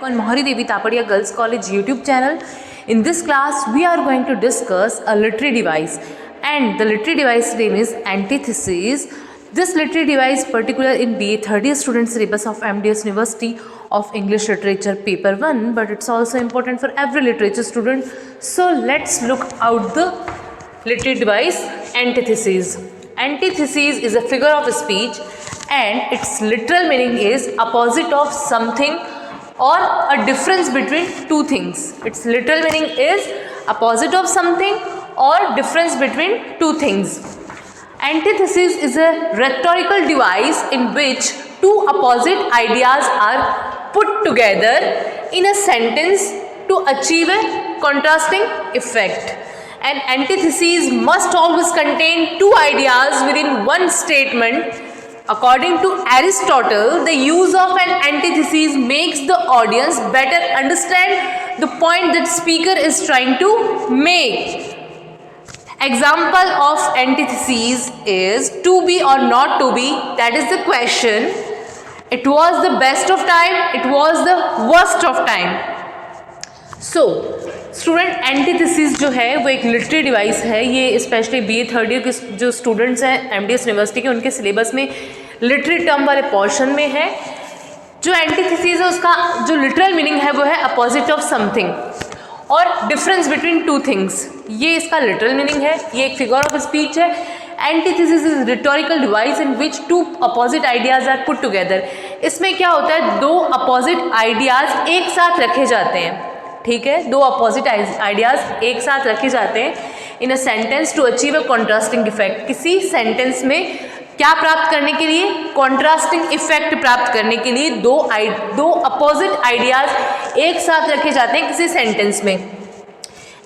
On Mohari Devi Tapadia Girls College YouTube channel. In this class, we are going to discuss a literary device, and the literary device name is antithesis. This literary device, particular in BA 30 student syllabus of MDS University of English Literature Paper 1, but it's also important for every literature student. So let's look out the literary device antithesis. Antithesis is a figure of speech, and its literal meaning is opposite of something or a difference between two things. Its literal meaning is opposite of something or difference between two things. Antithesis is a rhetorical device in which two opposite ideas are put together in a sentence to achieve a contrasting effect. An antithesis must always contain two ideas within one statement. According to Aristotle, the use of an antithesis makes the audience better understand the point that speaker is trying to make. Example of antithesis is to be or not to be, that is the question. It was the best of time, it was the worst of time. So student antithesis जो है वो एक literary device है. ये specially BA 30 के जो students हैं MDS university के, उनके सिलेबस में लिटरेरी टर्म वाले पोर्शन में है. जो एंटीथेसिस है उसका जो लिटरल मीनिंग है वो है अपोजिट ऑफ समथिंग और डिफरेंस बिटवीन टू थिंग्स. ये इसका लिटरल मीनिंग है. ये एक फिगर ऑफ स्पीच है. Antithesis is rhetorical device in which two opposite ideas are put together. इसमें क्या होता है, दो अपोजिट आइडियाज एक साथ रखे जाते हैं. ठीक है, दो अपोजिट आइडियाज एक साथ रखे जाते हैं in a sentence to achieve a contrasting effect. किसी सेंटेंस में क्या प्राप्त करने के लिए, कॉन्ट्रास्टिंग इफेक्ट प्राप्त करने के लिए दो अपोजिट आइडियाज एक साथ रखे जाते हैं किसी सेंटेंस में.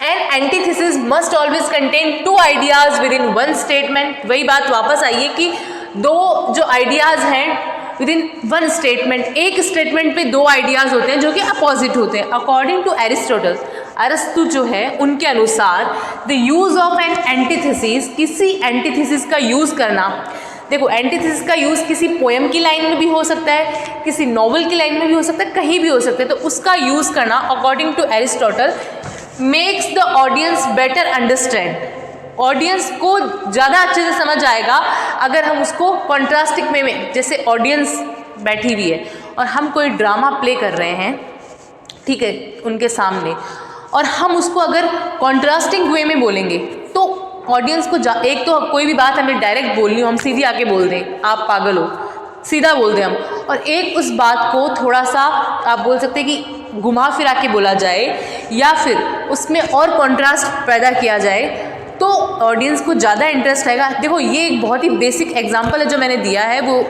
And antithesis must always contain two ideas with in one statement. वही बात वापस आई है कि दो जो आइडियाज हैं विद इन वन स्टेटमेंट, एक स्टेटमेंट पे दो आइडियाज़ होते हैं जो कि अपोजिट होते हैं. अकॉर्डिंग टू एरिस्टोटल, अरस्तु जो है उनके अनुसार the use of an antithesis, किसी एंटीथेसिस का यूज़ करना. देखो, एंटीथेसिस का यूज़ किसी पोएम की लाइन में भी हो सकता है, किसी नॉवल की लाइन में भी हो सकता है, कहीं भी हो सकता है. तो उसका यूज़ करना according to Aristotle makes the audience better understand. Audience को ज़्यादा अच्छे से समझ आएगा अगर हम उसको कॉन्ट्रास्टिंग वे में, जैसे ऑडियंस बैठी हुई है और हम कोई ड्रामा प्ले कर रहे हैं, ठीक है, उनके सामने, और हम उसको अगर कॉन्ट्रास्टिंग वे में बोलेंगे तो ऑडियंस को एक तो कोई भी बात हमें डायरेक्ट बोलनी हो, हम सीधी आके बोल दें आप पागल हो, सीधा बोल दें हम, और एक उस बात को थोड़ा सा आप बोल सकते हैं कि घुमा फिरा के बोला जाए या फिर उसमें और कॉन्ट्रास्ट पैदा किया जाए तो ऑडियंस को ज़्यादा इंटरेस्ट आएगा. देखो, ये एक बहुत ही बेसिक एग्जांपल है जो मैंने दिया है, वो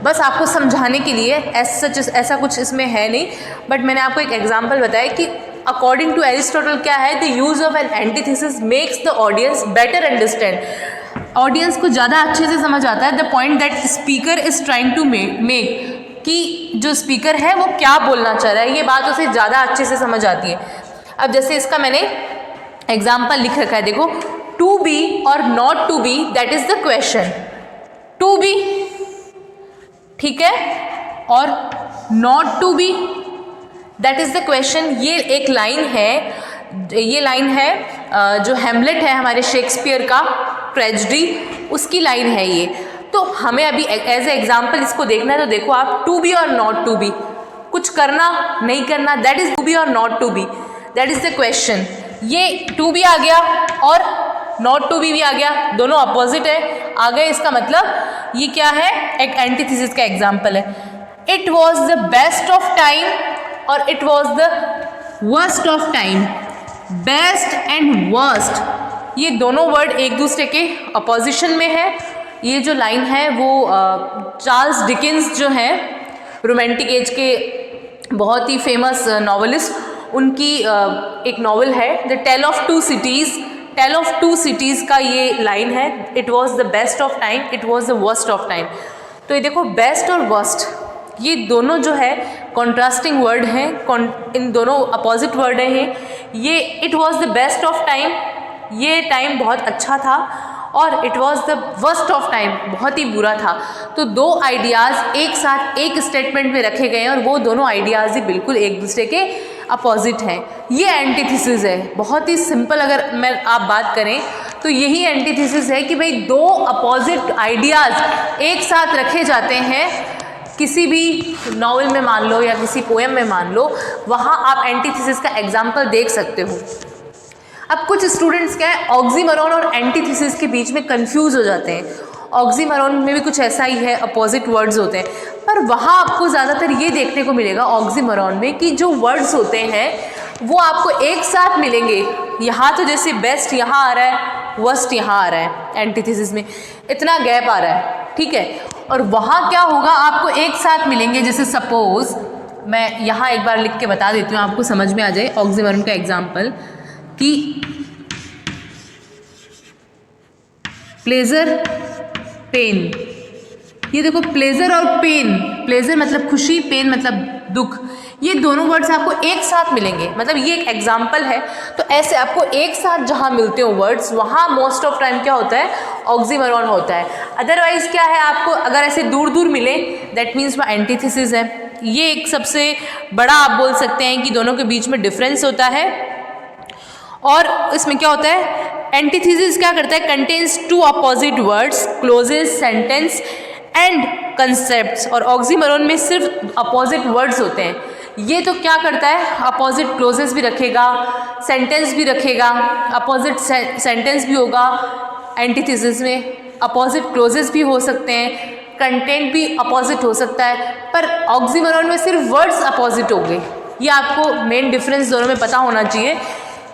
बस आपको समझाने के लिए. ऐसा कुछ इसमें है नहीं, बट मैंने आपको एक एग्जांपल बताया कि अकॉर्डिंग टू एरिस्टोटल क्या है, the use of an antithesis makes the audience better understand. Audience को ज़्यादा अच्छे से समझ आता है the point that speaker is trying to make, कि जो स्पीकर है वो क्या बोलना चाह रहा है, ये बात उसे ज़्यादा अच्छे से समझ आती है. अब जैसे इसका मैंने एग्जाम्पल लिख रखा है, देखो, टू बी और not to be, that is the question. To be, ठीक है, और not to be, that is the question. ये एक लाइन है, ये लाइन है जो हेमलेट है हमारे शेक्सपियर का ट्रेजेडी, उसकी लाइन है ये. तो हमें अभी एज ए एग्जाम्पल इसको देखना है. तो देखो आप, टू बी और नॉट टू बी, कुछ करना नहीं करना, दैट इज टू बी और not to be, that is the question. ये टू बी आ गया और नॉट टू बी आ गया, दोनों अपोजिट है, आ गए. इसका मतलब ये क्या है, एक एंटीथेसिस का एग्जाम्पल है. It was the best of time और it was the worst of time. Best and worst, ये दोनों वर्ड एक दूसरे के अपोजिशन में है. ये जो लाइन है वो चार्ल्स डिकेंस जो हैं, रोमांटिक एज के बहुत ही फेमस नॉवलिस्ट, उनकी एक नॉवल है the tale of two cities. Tale of two cities का ये लाइन है, it was the best of time, it was the worst of time. तो ये देखो, बेस्ट और वर्स्ट, ये दोनों जो है कॉन्ट्रास्टिंग वर्ड हैं, इन दोनों अपोजिट वर्ड हैं. ये it was the best of time, ये टाइम बहुत अच्छा था, और it was the worst of time, बहुत ही बुरा था। तो दो आइडियाज़ एक साथ एक स्टेटमेंट में रखे गए हैं और वो दोनों आइडियाज़ ही बिल्कुल एक दूसरे के अपोजिट हैं। ये एंटीथेसिस है, बहुत ही सिंपल अगर आप बात करें तो यही एंटीथेसिस है कि भाई दो अपोजिट आइडियाज़ एक साथ रखे जाते हैं किसी भी नॉवल में मान लो या किसी पोएम में मान लो, वहाँ आप एंटीथेसिस का एग्जाम्पल देख सकते हो। अब कुछ स्टूडेंट्स क्या है, ऑक्सीमोरॉन और एंटीथेसिस के बीच में कंफ्यूज हो जाते हैं। ऑक्सीमोरॉन में भी कुछ ऐसा ही है, अपोजिट वर्ड्स होते हैं, पर वहाँ आपको ज़्यादातर ये देखने को मिलेगा ऑक्सीमोरॉन में कि जो वर्ड्स होते हैं वो आपको एक साथ मिलेंगे। यहाँ तो जैसे बेस्ट यहाँ आ रहा है, वर्स्ट यहाँ आ रहा है, एंटीथेसिस में इतना गैप आ रहा है, ठीक है। और वहाँ क्या होगा, आपको एक साथ मिलेंगे। जैसे सपोज मैं यहाँ एक बार लिख के बता देती हूँ, आपको समझ में आ जाए ऑक्सीमोरॉन का एग्जाम्पल कि प्लेजर पेन, ये देखो प्लेजर और पेन, प्लेजर मतलब खुशी, पेन मतलब दुख, ये दोनों वर्ड्स आपको एक साथ मिलेंगे, मतलब ये एक एग्जाम्पल है। तो ऐसे आपको एक साथ जहाँ मिलते हो वर्ड्स, वहाँ मोस्ट ऑफ टाइम क्या होता है, ऑक्सीमोरॉन होता है। अदरवाइज क्या है, आपको अगर ऐसे दूर दूर मिले दैट मीन्स वो एंटीथेसिस है। ये एक सबसे बड़ा आप बोल सकते हैं कि दोनों के बीच में डिफरेंस होता है। और इसमें क्या होता है, एंटीथेसिस क्या करता है, contains two opposite words, clauses sentence and concepts, और ऑक्सीमोरॉन में सिर्फ अपोजिट वर्ड्स होते हैं। ये तो क्या करता है, अपोजिट क्लोजेस भी रखेगा, सेंटेंस भी रखेगा, अपोजिट सेंटेंस भी होगा एंटीथेसिस में, अपोजिट क्लोजेस भी हो सकते हैं, कंटेंट भी अपोजिट हो सकता है, पर ऑक्सीमोरॉन में सिर्फ वर्ड्स अपोजिट हो गए। ये आपको मेन डिफरेंस दोनों में पता होना चाहिए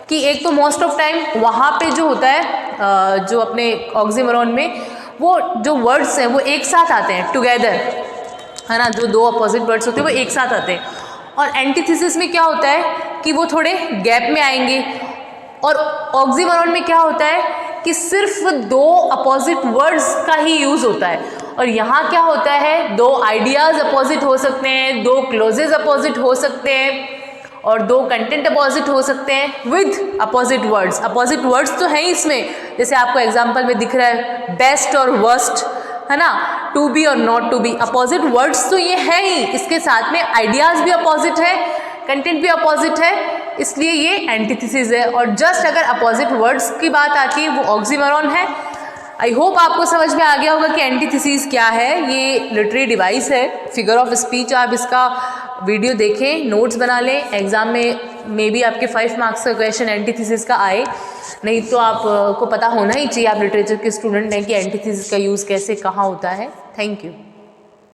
कि एक तो मोस्ट ऑफ टाइम वहाँ पे जो होता है, जो अपने ऑक्सीमोरॉन में वो जो वर्ड्स हैं वो एक साथ आते हैं टुगेदर, है ना, जो दो अपोजिट वर्ड्स होते हैं वो एक साथ आते हैं। और एंटीथेसिस में क्या होता है कि वो थोड़े गैप में आएंगे। और ऑक्सीमोरॉन में क्या होता है कि सिर्फ दो अपोजिट वर्ड्स का ही यूज़ होता है, और यहाँ क्या होता है, दो आइडियाज़ अपोजिट हो सकते हैं, दो क्लोजेज अपोजिट हो सकते हैं, और दो कंटेंट अपोजिट हो सकते हैं with opposite words. Opposite words तो है ही इसमें, जैसे आपको एग्जांपल में दिख रहा है बेस्ट और वर्स्ट, है ना, टू बी और not to be, opposite words तो ये है ही। इसके साथ में आइडियाज़ भी अपोजिट है, कंटेंट भी अपोजिट है, इसलिए ये एंटीथेसिस है। और जस्ट अगर अपोजिट वर्ड्स की बात आती है वो ऑक्सीमोरॉन है। आई होप आपको समझ में आ गया होगा कि एंटीथेसिस क्या है। ये लिटरेरी डिवाइस है, फिगर ऑफ स्पीच। आप इसका वीडियो देखें, नोट्स बना लें, एग्ज़ाम में मे बी आपके 5 मार्क्स का क्वेश्चन एंटीथेसिस का आए, नहीं तो आपको पता होना ही चाहिए, आप लिटरेचर के स्टूडेंट हैं, कि एंटीथेसिस का यूज़ कैसे कहाँ होता है। Thank you.